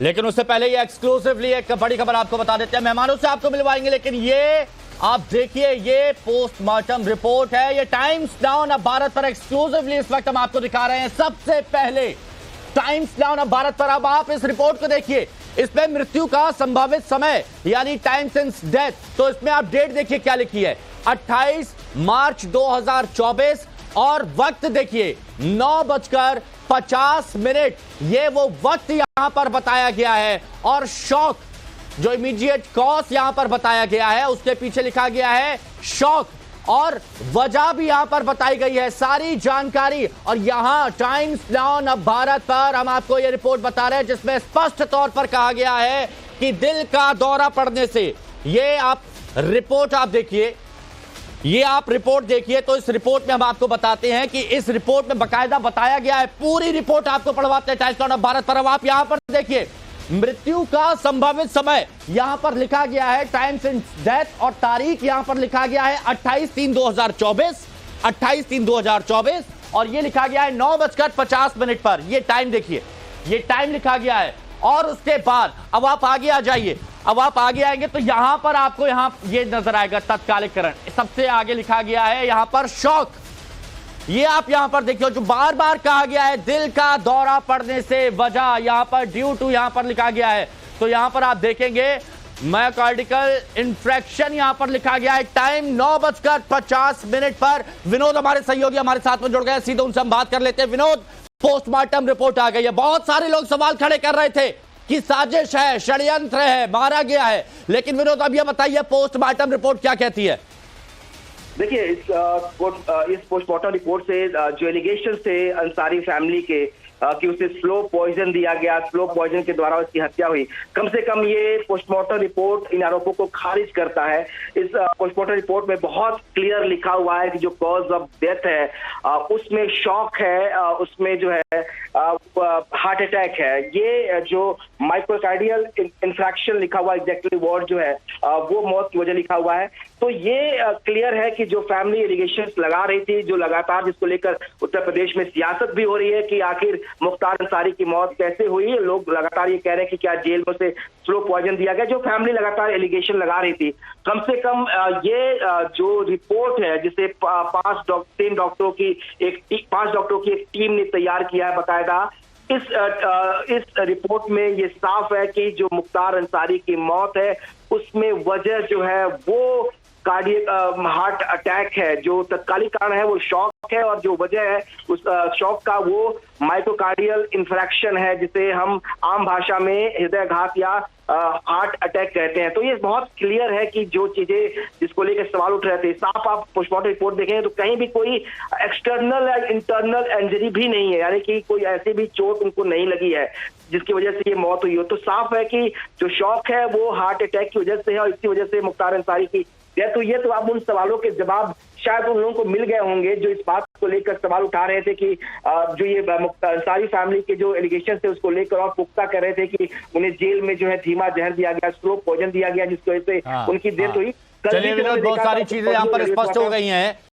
लेकिन उससे पहले ये एक्सक्लूसिवली एक बड़ी खबर आपको बता देते हैं, मेहमानों से आपको मिलवाएंगे। लेकिन ये आप देखिए, ये पोस्टमार्टम रिपोर्ट है, ये टाइम्स नाउ अब भारत पर एक्सक्लूसिवली इस वक्त हम आपको दिखा रहे हैं। सबसे पहले टाइम्स नाउ अब भारत पर अब आप इस रिपोर्ट को देखिए। इसमें मृत्यु का संभावित समय यानी टाइम सिंस डेथ, तो इसमें आप डेट देखिए क्या लिखी है, 28 मार्च 2024 और वक्त देखिए 9:50। ये वो वक्त यहां पर बताया गया है। और शॉक जो इमीडिएट कॉज यहां पर बताया गया है, उसके पीछे लिखा गया है शॉक, और वजह भी यहां पर बताई गई है, सारी जानकारी। और यहां टाइम्स नाउ अब भारत पर हम आपको यह रिपोर्ट बता रहे हैं, जिसमें स्पष्ट तौर पर कहा गया है कि दिल का दौरा पड़ने से, ये आप रिपोर्ट आप देखिए, ये आप रिपोर्ट देखिए, तो इस रिपोर्ट में हम आपको बताते हैं कि इस रिपोर्ट में बकायदा बताया गया है, पूरी रिपोर्ट आपको पढ़वाते हैं टाइम्स नाउ भारत पर। अब आप यहां पर देखिए, मृत्यु का संभावित समय यहां पर लिखा गया है टाइम सिंस डेथ, और तारीख यहां पर लिखा गया है 28/3/2024, और ये लिखा गया है 9:50 पर। ये टाइम देखिए, ये टाइम लिखा गया है। और उसके बाद अब आप आगे आ जाइए, अब आप आगे आएंगे तो यहां पर आपको यहां ये नजर आएगा तत्कालीकरण, सबसे आगे लिखा गया है यहां पर शॉक। ये आप यहां पर देखिए, जो बार बार कहा गया है दिल का दौरा पड़ने से वजह, यहां पर ड्यू टू यहां पर लिखा गया है। तो यहां पर आप देखेंगे मायोकार्डियल इंफ्रैक्शन यहां पर लिखा गया है, टाइम 9:50 पर। विनोद हमारे सहयोगी हमारे साथ में जुड़ गए, सीधे उनसे हम बात कर लेते हैं। विनोद, पोस्टमार्टम रिपोर्ट आ गई है, बहुत सारे लोग सवाल खड़े कर रहे थे कि साजिश है, षड्यंत्र है, मारा गया है, लेकिन विनोद अब यह बताइए पोस्टमार्टम रिपोर्ट क्या कहती है? देखिए, इस पोस्टमार्टम रिपोर्ट से जो एलिगेशन थे अंसारी फैमिली के कि उसे स्लो पॉइजन दिया गया, स्लो पॉइजन के द्वारा उसकी हत्या हुई, कम से कम ये पोस्टमार्टम रिपोर्ट इन आरोपों को खारिज करता है। इस पोस्टमार्टम रिपोर्ट में बहुत क्लियर लिखा हुआ है कि जो कॉज ऑफ डेथ है उसमें शॉक है, उसमें जो है हार्ट अटैक है। ये जो माइक्रोकार्डियल इंफ्रैक्शन लिखा हुआ एग्जैक्टली वर्ड जो है वो मौत की वजह लिखा हुआ है। तो ये क्लियर है कि जो फैमिली एलिगेशंस लगा रही थी, जो लगातार जिसको लेकर उत्तर प्रदेश में सियासत भी हो रही है कि आखिर मुख्तार अंसारी की मौत कैसे हुई, लोग लगातार ये कह रहे हैं कि क्या जेल में से स्लो पॉइजन दिया गया, जो फैमिली लगातार एलिगेशन लगा रही थी। कम से कम ये जो रिपोर्ट है, जिसे 5 डॉक्टरों की एक टीम ने तैयार किया है बकायदा, इस रिपोर्ट में ये साफ है कि जो मुख्तार अंसारी की मौत है उसमें वजह जो है वो कार्डियक हार्ट अटैक है। जो तत्कालिक कारण है वो शॉक है, और जो वजह है उस शॉक का वो माइक्रोकार्डियल इंफ्रैक्शन है, जिसे हम आम भाषा में हृदयघात या हार्ट अटैक कहते हैं। तो ये बहुत क्लियर है कि जो चीजें जिसको लेकर सवाल उठ रहे थे, साफ आप पोस्टमार्टम रिपोर्ट देखेंगे तो कहीं भी कोई एक्सटर्नल या इंटरनल इंजरी भी नहीं है, यानी कि कोई ऐसी भी चोट उनको नहीं लगी है जिसकी वजह से ये मौत हुई हो। तो साफ है कि जो शॉक है वो हार्ट अटैक की वजह से है, और इसी वजह से मुख्तार अंसारी की डेथ हुई है। तो अब उन सवालों के जवाब शायद उन लोगों को मिल गए होंगे जो इस बात को लेकर सवाल उठा रहे थे कि जो ये अंसारी फैमिली के जो एलिगेशन थे उसको लेकर और पुख्ता कर रहे थे कि उन्हें जेल में जो है धीमा जहर दिया गया, स्लो पॉइजन दिया गया, जिसकी वजह से उनकी डेथ हुई। चलिए विनोद, बहुत सारी चीजें यहाँ पर स्पष्ट हो गई हैं।